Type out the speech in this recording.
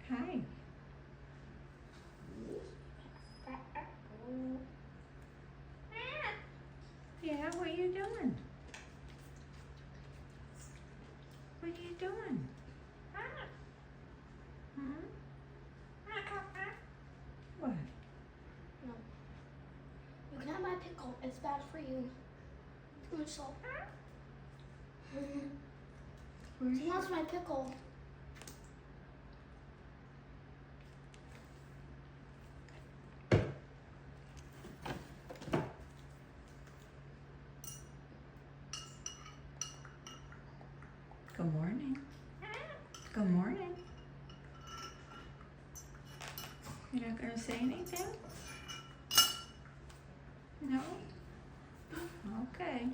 Hi. Yeah, what are you doing? What are you doing? Hmm? What? No. You can have my pickle. It's bad for you. Too much salt. Where's He wants my pickle. Good morning. Good morning. You're not gonna say anything? No? Okay.